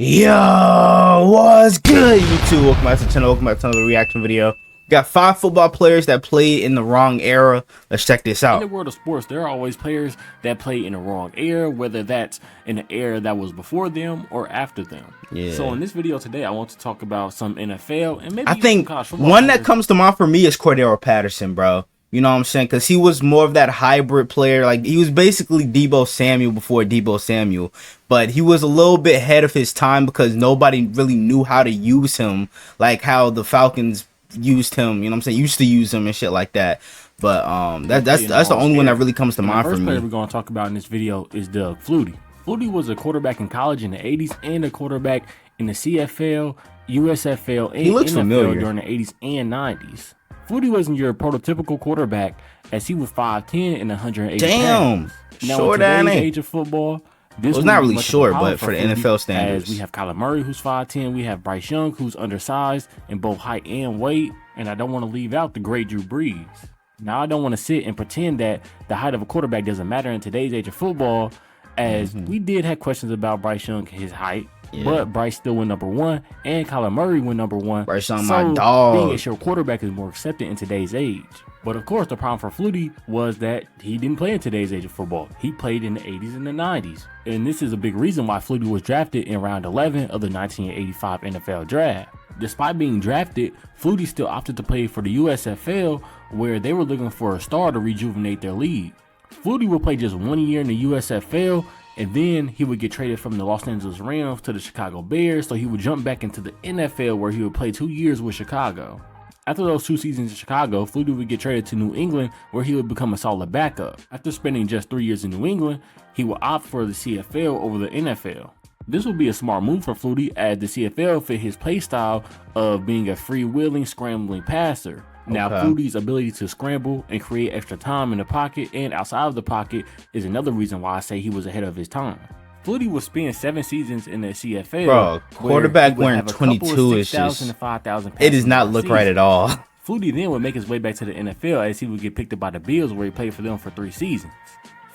Yo, what's good, YouTube? Welcome back to the channel. Welcome back to another reaction video. Got 5 football players that played in the wrong era. Let's check this out. In the world of sports, there are always players that play in the wrong era, whether that's in an era that was before them or after them. Yeah. So in this video today, I want to talk about some NFL and maybe I think one that comes to mind for me is Cordero Patterson, bro. You know what I'm saying? Because he was more of that hybrid player. Like, he was basically Deebo Samuel before Deebo Samuel. But he was a little bit ahead of his time because nobody really knew how to use him. Like how the Falcons used him. You know what I'm saying? Used to use him and shit like that. But that's the only one that really comes to mind for me. The first player we're going to talk about in this video is Doug Flutie. Flutie was a quarterback in college in the 80s and a quarterback in the CFL, USFL, and NFL during the 80s and 90s. Flutie wasn't your prototypical quarterback as he was 5'10" and 180 pounds. Now, short in today's age of football, this was not really short, but for the NFL standards. As we have Kyler Murray, who's 5'10", we have Bryce Young, who's undersized in both height and weight, and I don't want to leave out the great Drew Brees. Now, I don't want to sit and pretend that the height of a quarterback doesn't matter in today's age of football, as we did have questions about Bryce Young and his height. Yeah. But Bryce still went #1, and Kyler Murray went #1. Bryce Young, my dog. Being a short quarterback is more accepted in today's age. But of course, the problem for Flutie was that he didn't play in today's age of football. He played in the 80s and the 90s. And this is a big reason why Flutie was drafted in round 11 of the 1985 NFL draft. Despite being drafted, Flutie still opted to play for the USFL, where they were looking for a star to rejuvenate their league. Flutie would play just 1 year in the USFL, and then he would get traded from the Los Angeles Rams to the Chicago Bears, so he would jump back into the NFL, where he would play 2 years with Chicago. After those 2 seasons in Chicago, Flutie would get traded to New England, where he would become a solid backup. After spending just 3 years in New England, he would opt for the CFL over the NFL. This would be a smart move for Flutie, as the CFL fit his play style of being a freewheeling, scrambling passer. Now, Flutie's ability to scramble and create extra time in the pocket and outside of the pocket is another reason why I say he was ahead of his time. Flutie would spend 7 seasons in the CFL. Bro, quarterback wearing 22 is just, it does not look right at all. Flutie then would make his way back to the NFL, as he would get picked up by the Bills, where he played for them for 3 seasons.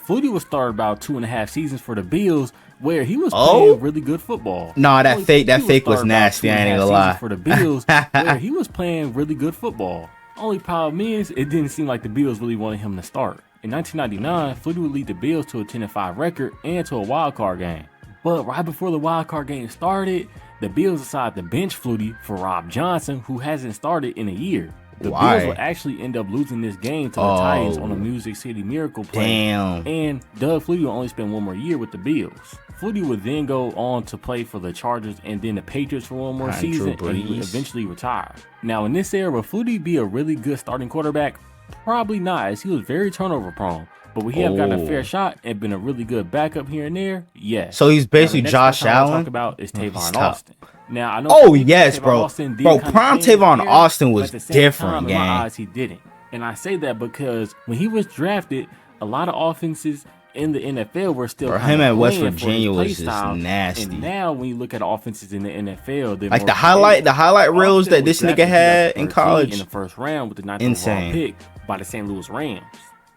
Flutie would start about 2.5 seasons for the Bills, where he was playing really good football. No, that fake was nasty. I ain't gonna lie. For the Bills, where he was playing really good football. Only problem is, it didn't seem like the Bills really wanted him to start. In 1999, Flutie would lead the Bills to a 10-5 record and to a wild card game. But right before the wild card game started, the Bills decided to bench Flutie for Rob Johnson, who hasn't started in a year. The Bills would actually end up losing this game to the Titans on a Music City Miracle play. And Doug Flutie will only spend 1 more year with the Bills. Flutie would then go on to play for the Chargers and then the Patriots for 1 more season, and he would eventually retire. Now, in this era, will Flutie be a really good starting quarterback? Probably not, as he was very turnover prone. But would he have gotten a fair shot and been a really good backup here and there? Yes. So he's basically Josh Allen. Talk about is Tavon Austin. Now, I know. Oh yes, bro. Bro, prime Tavon Austin was different, in my eyes, he didn't. And I say that because when he was drafted, a lot of offenses in the NFL were still for him at West Virginia was just nasty. And now when you look at offenses in the NFL, like the highlight reels that this nigga had in college in the first round with the 9th overall pick by the St. Louis Rams.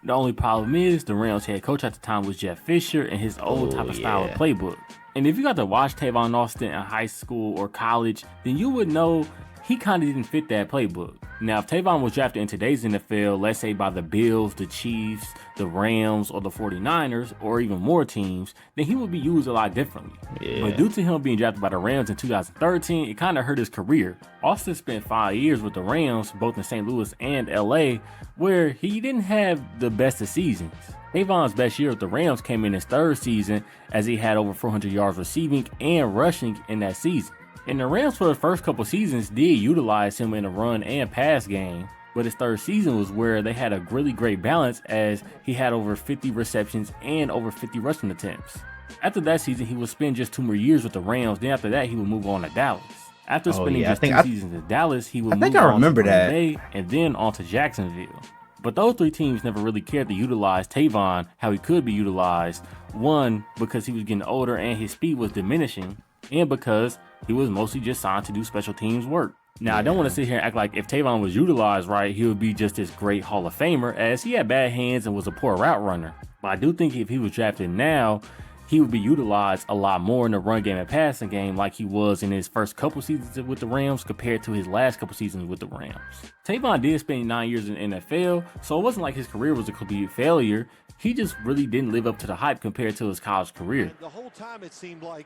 The only problem is the Rams head coach at the time was Jeff Fisher and his old type of style of playbook. And if you got to watch Tavon Austin in high school or college, then you would know he kind of didn't fit that playbook. Now, if Tavon was drafted in today's NFL, let's say by the Bills, the Chiefs, the Rams, or the 49ers, or even more teams, then he would be used a lot differently. But due to him being drafted by the Rams in 2013, it kind of hurt his career. Austin spent 5 years with the Rams, both in St. Louis and LA, where he didn't have the best of seasons. Tavon's best year with the Rams came in his 3rd season, as he had over 400 yards receiving and rushing in that season. And the Rams for the first couple seasons did utilize him in the run and pass game, but his 3rd season was where they had a really great balance, as he had over 50 receptions and over 50 rushing attempts. After that season, he would spend just 2 more years with the Rams. Then after that, he would move on to Dallas. After spending just 2 seasons in Dallas, he would move on to Green Bay and then on to Jacksonville. But those 3 teams never really cared to utilize Tavon how he could be utilized. One, because he was getting older and his speed was diminishing, and because he was mostly just signed to do special teams work. Now, I don't want to sit here and act like if Tavon was utilized right, he would be just this great Hall of Famer, as he had bad hands and was a poor route runner. But I do think if he was drafted now, he would be utilized a lot more in the run game and passing game like he was in his first couple seasons with the Rams compared to his last couple seasons with the Rams. Tavon did spend 9 years in the NFL, so it wasn't like his career was a complete failure. He just really didn't live up to the hype compared to his college career. The whole time it seemed like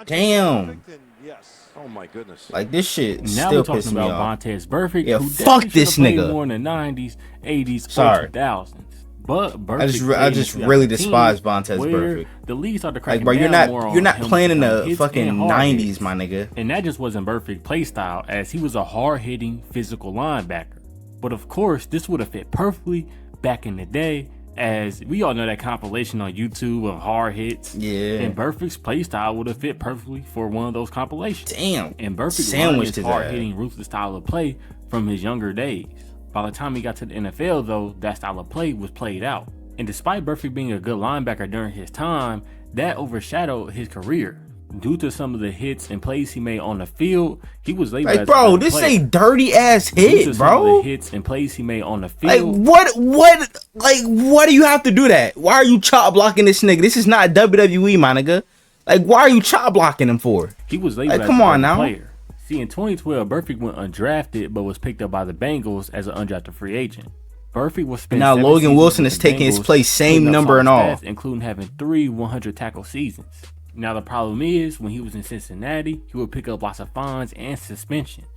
damn. Yes. Oh my goodness. Like this shit now still we're talking pissing me about off. Vontaze Burfict. Yeah, who fuck definitely this should've played nigga. more in the 90s, 80s, Sorry. or 2000s. But Burfict I just really despise Vontaze where Burfict. the league started cracking Like, bro, down more you're not on him playing in with the hits fucking and hard 90s, hits. my nigga. And that just wasn't Burfict's play style, as he was a hard-hitting physical linebacker. But of course, this would have fit perfectly back in the day, as we all know that compilation on YouTube of hard hits. Yeah. And Burfict's play style would have fit perfectly for one of those compilations. Damn. And Burfict Sandwiched learned his his hard-hitting, ruthless style of play from his younger days. By the time he got to the NFL, though, that style of play was played out. And despite Burfict being a good linebacker during his time, that overshadowed his career. Due to some of the hits and plays he made on the field, he was labeled Like, as bro, a good this player. a dirty ass Due to hit, some of bro. the hits and plays he made on the Like, field. why do you have to do that? Why are you chop blocking this nigga? This is not WWE, my nigga. Like, why are you chop blocking him for? He was labeled Like, as come a on good now. player. See, in 2012, Burfict went undrafted, but was picked up by the Bengals as an undrafted free agent. Burfict was spent Now 7 Logan seasons Wilson with is the taking his Bengals, place, same putting up number and solid all. stats, including having 3 100 tackle seasons. Now the problem is, when he was in Cincinnati, he would pick up lots of fines and suspensions.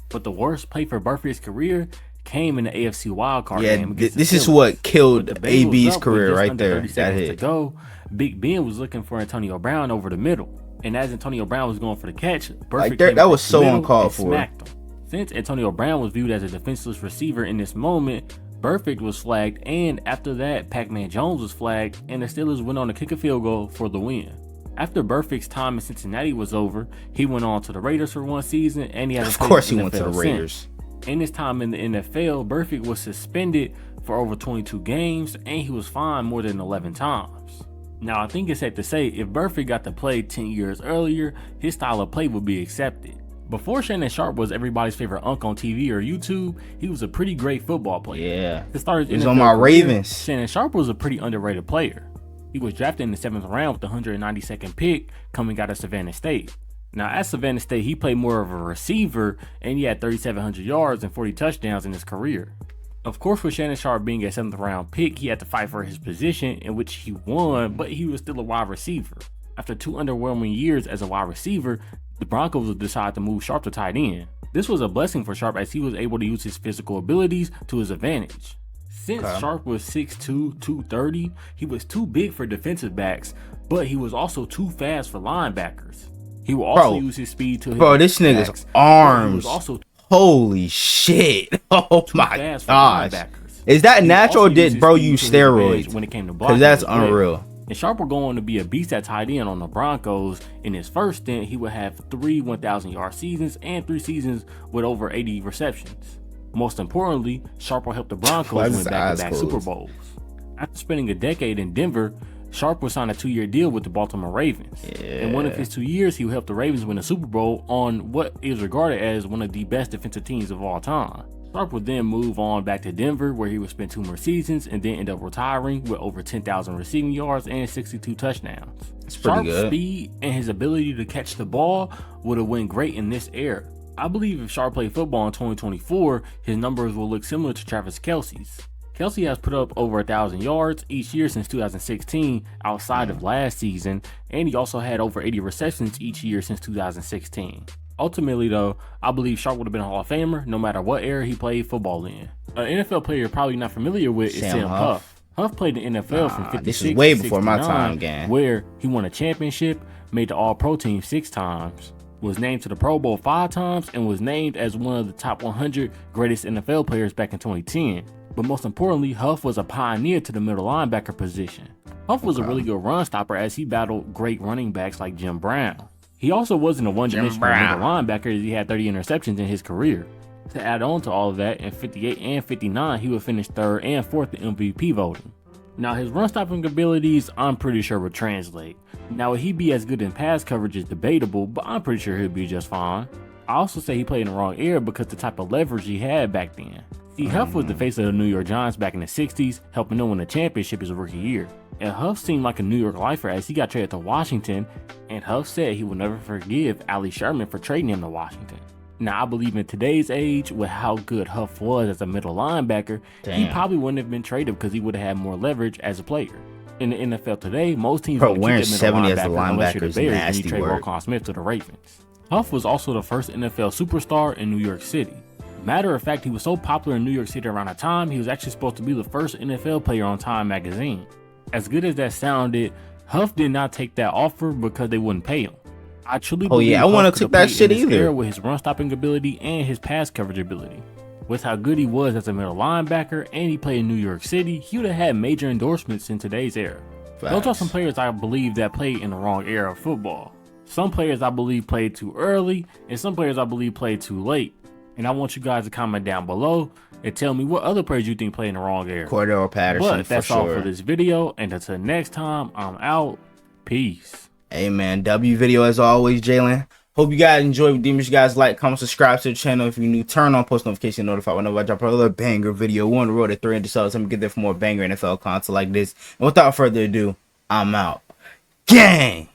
But the worst play for Burfict's career came in the AFC wildcard Yeah, game against the this is Steelers. what killed With the Bengals AB's up with career just right under there. 30 That seconds hit. to go, Big Ben was looking for Antonio Brown over the middle. And as Antonio Brown was going for the catch, Burfict came that was across the so middle uncalled and for. smacked him. Since Antonio Brown was viewed as a defenseless receiver in this moment, Burfict was flagged, and after that, Pac-Man Jones was flagged, and the Steelers went on to kick a field goal for the win. After Burfict's time in Cincinnati was over, he went on to the Raiders for one season, and he hasn't Of played course, in he the went to the NFL Raiders. since. In his time in the NFL, Burfict was suspended for over 22 games, and he was fined more than 11 times. Now, I think it's safe to say, if Burfict got to play 10 years earlier, his style of play would be accepted. Before Shannon Sharpe was everybody's favorite unk on TV or YouTube, he was a pretty great football player. Yeah. To start his He was NFL on my career, Ravens. Shannon Sharpe was a pretty underrated player. He was drafted in the 7th round with the 192nd pick, coming out of Savannah State. Now, at Savannah State, he played more of a receiver, and he had 3,700 yards and 40 touchdowns in his career. Of course, with Shannon Sharpe being a 7th round pick, he had to fight for his position, in which he won, but he was still a wide receiver. After 2 underwhelming years as a wide receiver, the Broncos would decide to move Sharpe to tight end. This was a blessing for Sharpe, as he was able to use his physical abilities to his advantage. Since Sharpe was 6'2", 230, he was too big for defensive backs, but he was also too fast for linebackers. He will also use his speed to his this nigga's backs, but he arms. was also Holy shit. Oh my fast for gosh. linebackers. Is that He natural or also used did his bro speed use to his advantage steroids? when it came to Because blocking that's as well. unreal. And Sharpe will go on to be a beast at tight end on the Broncos. In his first stint, he would have 3 1,000-yard seasons and 3 seasons with over 80 receptions. Most importantly, Sharpe will help the Broncos Why is win his back-to-back eyes Super closed? Bowls. After spending a decade in Denver, Sharpe was signed a 2-year deal with the Baltimore Ravens. In one of his 2 years, he would help the Ravens win a Super Bowl on what is regarded as one of the best defensive teams of all time. Sharpe would then move on back to Denver, where he would spend 2 more seasons and then end up retiring with over 10,000 receiving yards and 62 touchdowns. pretty Sharpe's good. speed and his ability to catch the ball would have went great in this era. I believe if Sharpe played football in 2024, his numbers will look similar to Travis Kelce's. Kelce has put up over 1,000 yards each year since 2016 outside of last season, and he also had over 80 receptions each year since 2016. Ultimately though, I believe Sharpe would have been a Hall of Famer no matter what era he played football in. An NFL player you're probably not familiar with is Sam Sam Huff. Huff. Huff played in the NFL from 56 this is way to before my 69, time, gang. where he won a championship, made the All-Pro team 6 times, was named to the Pro Bowl 5 times, and was named as one of the top 100 greatest NFL players back in 2010. But most importantly, Huff was a pioneer to the middle linebacker position. Huff was a really good run stopper as he battled great running backs like Jim Brown. He also wasn't a one-dimensional middle linebacker as he had 30 interceptions in his career. To add on to all of that, in 58 and 59, he would finish 3rd and 4th in MVP voting. Now, his run-stopping abilities, I'm pretty sure would translate. Now, would he be as good in pass coverage is debatable, but I'm pretty sure he'll be just fine. I also say he played in the wrong era because the type of leverage he had back then. See, Huff was the face of the New York Giants back in the 60s, helping them win a championship his rookie year. And Huff seemed like a New York lifer as he got traded to Washington, and Huff said he would never forgive Ali Sherman for trading him to Washington. Now, I believe in today's age, with how good Huff was as a middle linebacker, he probably wouldn't have been traded because he would have had more leverage as a player. In the NFL today, most teams Bro, want to wearing keep 70 that as a middle linebacker unless you're linebacker is the Bears and you nasty trade work. Roquan Smith to the Ravens. Huff was also the first NFL superstar in New York City. Matter of fact, he was so popular in New York City around the time, he was actually supposed to be the first NFL player on Time magazine. As good as that sounded, Huff did not take that offer because they wouldn't pay him. I truly believe I wouldn't have Huff took could have that played shit in this either. era with his run stopping ability and his pass coverage ability. With how good he was as a middle linebacker and he played in New York City, he would have had major endorsements in today's era. Those are some players I believe that played in the wrong era of football. Some players I believe played too early, and some players I believe played too late. And I want you guys to comment down below and tell me what other players you think played in the wrong era. Cordero Patterson, But that's for all sure. for this video, and until next time, I'm out. Peace. Hey man, W video as always, Jalen. Hope you guys enjoyed. Make sure you guys like, comment, subscribe to the channel. If you're new, turn on post notification, notified whenever I drop another banger video. We're on the road to 300 subs. I'm gonna get there for more banger NFL content like this. And without further ado, I'm out. Gang!